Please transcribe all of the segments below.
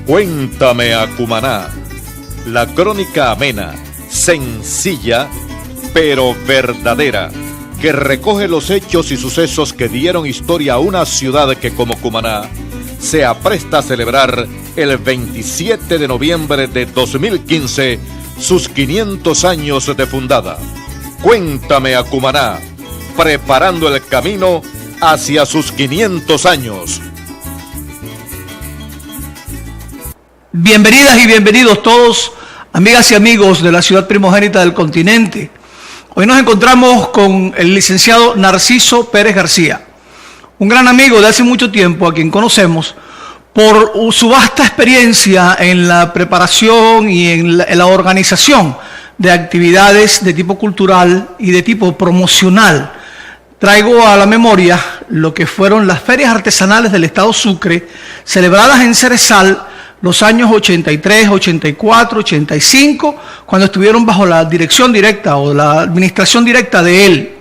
Cuéntame a Cumaná, la crónica amena, sencilla, pero verdadera, que recoge los hechos y sucesos que dieron historia a una ciudad que, como Cumaná, se apresta a celebrar el 27 de noviembre de 2015 sus 500 años de fundada. Cuéntame a Cumaná, preparando el camino hacia sus 500 años. Bienvenidas y bienvenidos todos, amigas y amigos de la ciudad primogénita del continente. Hoy nos encontramos con el licenciado Narciso Pérez García, un gran amigo de hace mucho tiempo, a quien conocemos por su vasta experiencia en la preparación y en la organización de actividades de tipo cultural y de tipo promocional. Traigo a la memoria lo que fueron las ferias artesanales del estado Sucre, celebradas en Cerezal los años 83, 84, 85, cuando estuvieron bajo la dirección directa o la administración directa de él.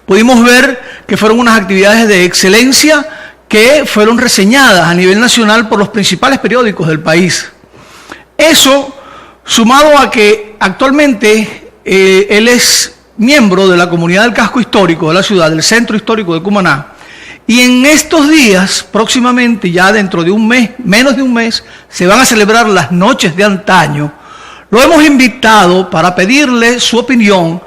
Pudimos ver que fueron unas actividades de excelencia que fueron reseñadas a nivel nacional por los principales periódicos del país. Eso, sumado a que actualmente él es miembro de la comunidad del casco histórico de la ciudad, del centro histórico de Cumaná, y en estos días, próximamente, ya dentro de un mes, menos de un mes, se van a celebrar las noches de antaño. Lo hemos invitado para pedirle su opinión.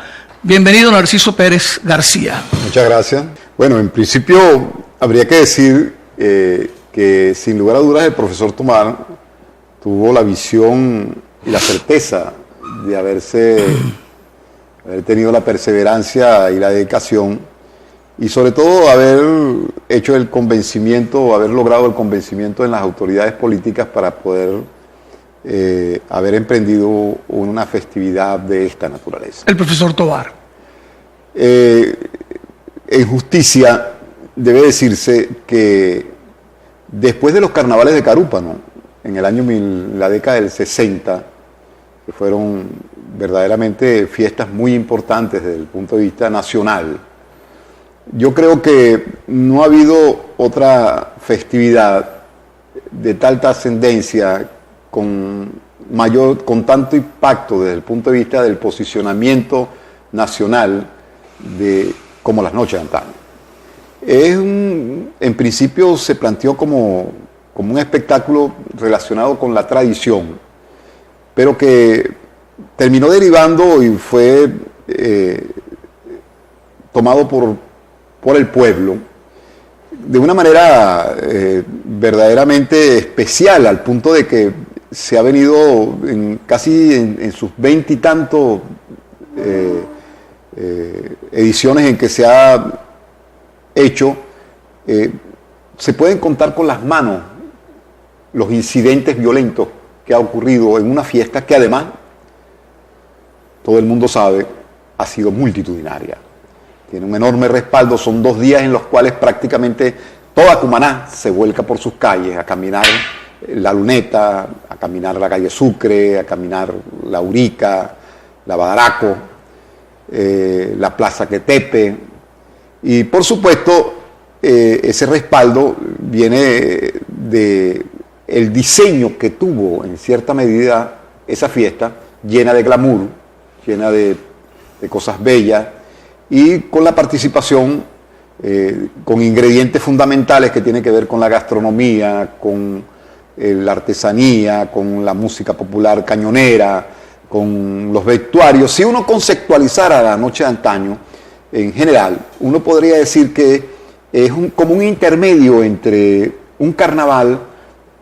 Bienvenido, Narciso Pérez García. Muchas gracias. Bueno, en principio habría que decir que sin lugar a dudas el profesor Tomar tuvo la visión y la certeza de haber tenido la perseverancia y la dedicación, y sobre todo haber hecho el convencimiento, haber logrado el convencimiento en las autoridades políticas para poder haber emprendido una festividad de esta naturaleza. El profesor Tobar. En justicia debe decirse que después de los carnavales de Carúpano, en el año la década del 60, que fueron verdaderamente fiestas muy importantes desde el punto de vista nacional, yo creo que no ha habido otra festividad de tal trascendencia, con tanto impacto desde el punto de vista del posicionamiento nacional como las noches de antaño. En principio se planteó como un espectáculo relacionado con la tradición, pero que terminó derivando y fue tomado por el pueblo de una manera verdaderamente especial, al punto de que se ha venido casi en sus 20 y tantos ediciones en que se ha hecho, se pueden contar con las manos los incidentes violentos que ha ocurrido en una fiesta que además, todo el mundo sabe, ha sido multitudinaria. Tiene un enorme respaldo, son 2 días en los cuales prácticamente toda Cumaná se vuelca por sus calles a caminar la Luneta, a caminar la calle Sucre, a caminar la Urica, la Badaraco, la Plaza Quetepe, y por supuesto ese respaldo viene de el diseño que tuvo en cierta medida esa fiesta, llena de glamour, llena de cosas bellas, y con la participación, con ingredientes fundamentales que tienen que ver con la gastronomía, con la artesanía, con la música popular cañonera, con los vestuarios. Si uno conceptualizara la noche de antaño, en general, uno podría decir que es como un intermedio entre un carnaval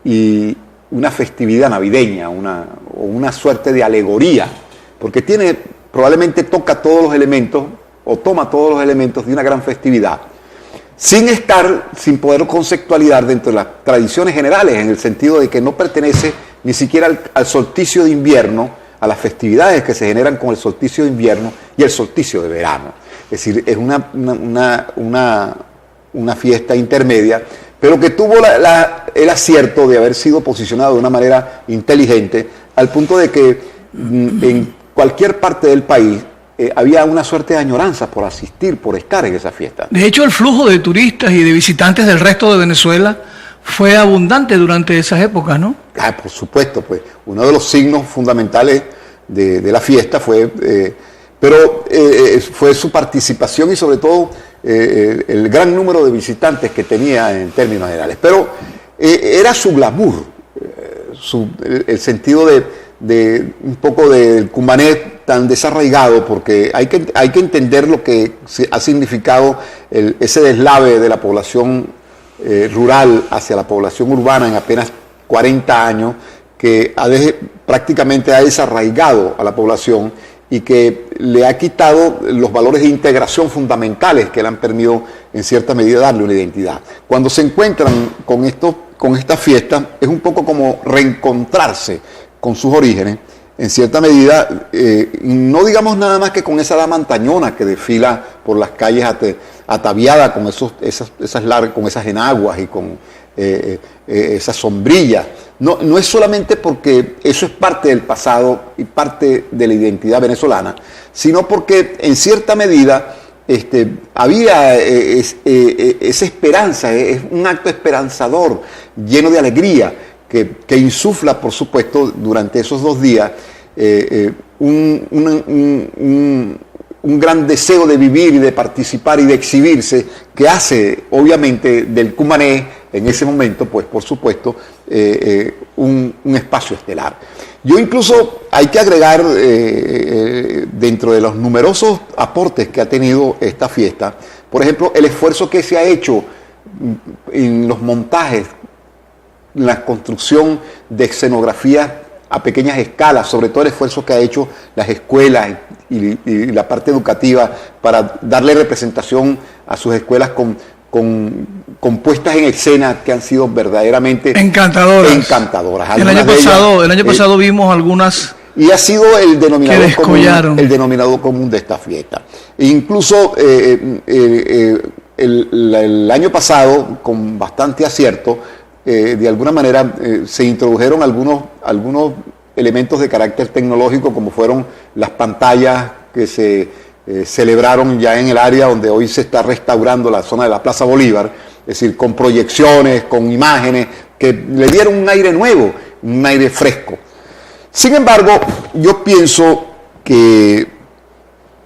y una festividad navideña, o una suerte de alegoría, porque probablemente toca todos los elementos, o toma todos los elementos de una gran festividad, sin poder conceptualizar dentro de las tradiciones generales, en el sentido de que no pertenece ni siquiera al solsticio de invierno, a las festividades que se generan con el solsticio de invierno y el solsticio de verano. Es decir, es una fiesta intermedia, pero que tuvo el acierto de haber sido posicionado de una manera inteligente, al punto de que en cualquier parte del país había una suerte de añoranza por asistir, por estar en esa fiesta. De hecho, el flujo de turistas y de visitantes del resto de Venezuela fue abundante durante esas épocas, ¿no? Por supuesto, pues uno de los signos fundamentales de la fiesta fue, fue su participación y sobre todo el gran número de visitantes que tenía en términos generales. Pero era su glamour, el sentido de un poco del cumanés tan desarraigado, porque hay que entender lo que ha significado ese deslave de la población rural hacia la población urbana en apenas 40 años, que prácticamente ha desarraigado a la población y que le ha quitado los valores de integración fundamentales que le han permitido en cierta medida darle una identidad. Cuando se encuentran con esta fiesta, es un poco como reencontrarse con sus orígenes, en cierta medida, no digamos nada más que con esa dama antañona que desfila por las calles ataviada con con esas enaguas y con esas sombrillas. No es solamente porque eso es parte del pasado y parte de la identidad venezolana, sino porque en cierta medida había esa esperanza, es un acto esperanzador, lleno de alegría, que insufla, por supuesto, durante esos 2 días, un gran deseo de vivir y de participar y de exhibirse, que hace, obviamente, del cumanés, en ese momento, pues, por supuesto, un espacio estelar. Yo incluso hay que agregar, dentro de los numerosos aportes que ha tenido esta fiesta, por ejemplo, el esfuerzo que se ha hecho en los montajes, en la construcción de escenografías a pequeñas escalas, sobre todo el esfuerzo que ha hecho las escuelas y la parte educativa para darle representación a sus escuelas con puestas en escena que han sido verdaderamente encantadoras. El año pasado vimos algunas y ha sido el denominador común de esta fiesta. E incluso el año pasado, con bastante acierto, de alguna manera se introdujeron algunos elementos de carácter tecnológico, como fueron las pantallas que se celebraron ya en el área donde hoy se está restaurando la zona de la Plaza Bolívar, es decir, con proyecciones, con imágenes que le dieron un aire nuevo, un aire fresco. Sin embargo, yo pienso que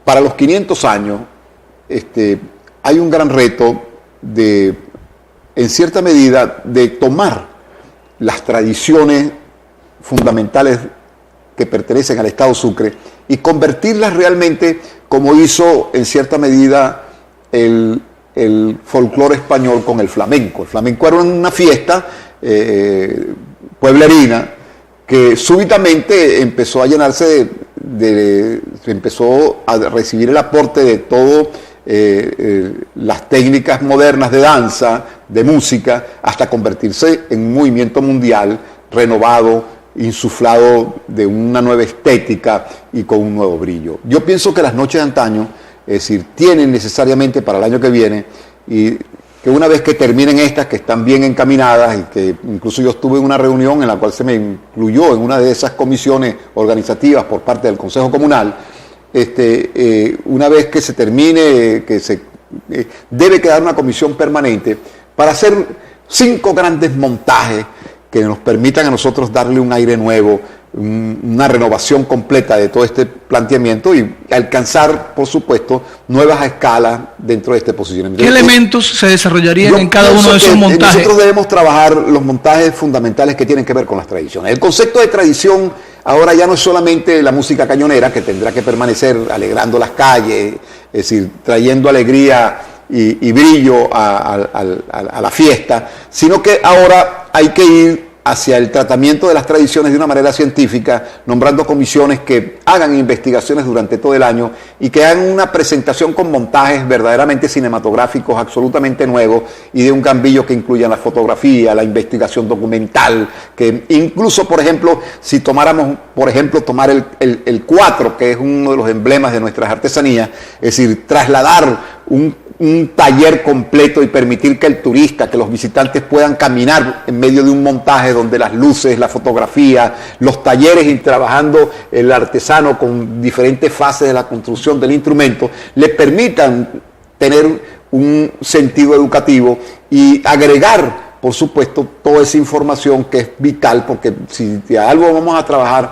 para los 500 años hay un gran reto en cierta medida, de tomar las tradiciones fundamentales que pertenecen al Estado Sucre y convertirlas realmente como hizo en cierta medida el folclore español con el flamenco. El flamenco era una fiesta pueblerina que súbitamente empezó a llenarse empezó a recibir el aporte de todo las técnicas modernas de danza, de música, hasta convertirse en un movimiento mundial renovado, insuflado de una nueva estética y con un nuevo brillo. Yo pienso que las noches de antaño, es decir, tienen necesariamente para el año que viene, y que una vez que terminen estas, que están bien encaminadas, y que incluso yo estuve en una reunión en la cual se me incluyó en una de esas comisiones organizativas por parte del Consejo Comunal, una vez que se termine, debe quedar una comisión permanente para hacer 5 grandes montajes que nos permitan a nosotros darle un aire nuevo, una renovación completa de todo este planteamiento y alcanzar, por supuesto, nuevas escalas dentro de este posicionamiento. ¿Qué elementos se desarrollarían en cada uno de esos montajes? Nosotros debemos trabajar los montajes fundamentales que tienen que ver con las tradiciones. El concepto de tradición ahora ya no es solamente la música cañonera, que tendrá que permanecer alegrando las calles, es decir, trayendo alegría y brillo a la fiesta, sino que ahora hay que ir hacia el tratamiento de las tradiciones de una manera científica, nombrando comisiones que hagan investigaciones durante todo el año y que hagan una presentación con montajes verdaderamente cinematográficos, absolutamente nuevos, y de un gambillo que incluya la fotografía, la investigación documental, que incluso, por ejemplo, si tomáramos, tomar el 4, que es uno de los emblemas de nuestras artesanías, es decir, trasladar un taller completo y permitir que el turista, que los visitantes puedan caminar en medio de un montaje donde las luces, la fotografía, los talleres y trabajando el artesano con diferentes fases de la construcción del instrumento, le permitan tener un sentido educativo y agregar por supuesto, toda esa información que es vital, porque si de algo vamos a trabajar,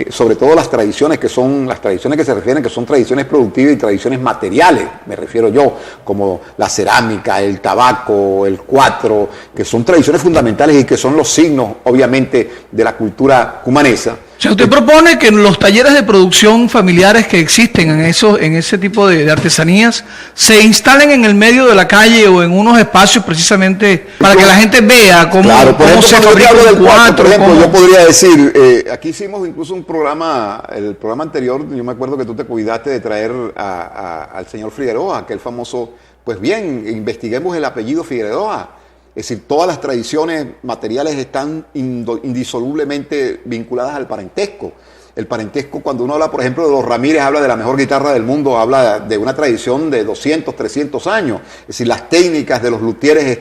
sobre todo las tradiciones que se refieren, que son tradiciones productivas y tradiciones materiales, me refiero yo, como la cerámica, el tabaco, el cuatro, que son tradiciones fundamentales y que son los signos, obviamente, de la cultura cumanesa. O sea, usted propone que los talleres de producción familiares que existen en ese tipo de artesanías se instalen en el medio de la calle o en unos espacios precisamente para que la gente vea cómo, claro, cómo se fabrica el cuatro. Por ejemplo, yo podría decir, aquí hicimos incluso un programa, el programa anterior, yo me acuerdo que tú te cuidaste de traer al señor Figueroa, aquel famoso, pues bien, investiguemos el apellido Figueroa. Es decir, todas las tradiciones materiales están indisolublemente vinculadas al parentesco. El parentesco, cuando uno habla, por ejemplo, de los Ramírez, habla de la mejor guitarra del mundo, habla de una tradición de 200, 300 años. Es decir, las técnicas de los luthieres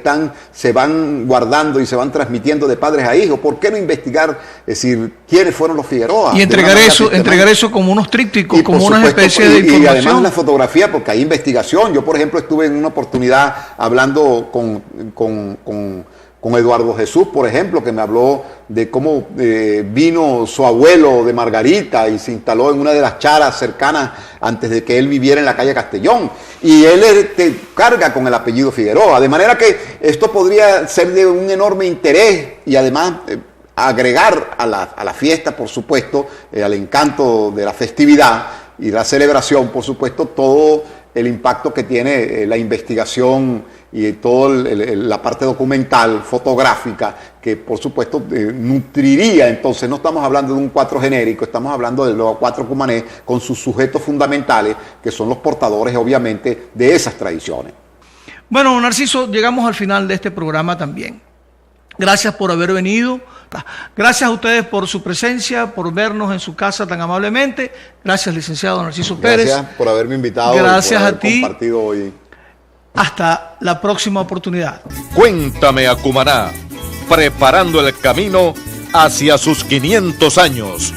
se van guardando y se van transmitiendo de padres a hijos. ¿Por qué no investigar, es decir, quiénes fueron los Figueroa? Y entregar eso como unos trípticos, como una especie de información. Y además la fotografía, porque hay investigación. Yo, por ejemplo, estuve en una oportunidad hablando con Eduardo Jesús, por ejemplo, que me habló de cómo vino su abuelo de Margarita y se instaló en una de las charas cercanas antes de que él viviera en la calle Castellón. Y él carga con el apellido Figueroa. De manera que esto podría ser de un enorme interés y además agregar a la fiesta, por supuesto, al encanto de la festividad y la celebración, por supuesto, todo el impacto que tiene la investigación y toda la parte documental, fotográfica, que por supuesto nutriría. Entonces no estamos hablando de un cuatro genérico, estamos hablando de los cuatro cumanés con sus sujetos fundamentales, que son los portadores obviamente de esas tradiciones. Bueno, Narciso, llegamos al final de este programa también. Gracias por haber venido. Gracias a ustedes por su presencia, por vernos en su casa tan amablemente. Gracias, licenciado Narciso Pérez. Gracias por haberme invitado. Gracias y por haber a ti. Compartido hoy. Hasta la próxima oportunidad. Cuéntame a Cumaná, preparando el camino hacia sus 500 años.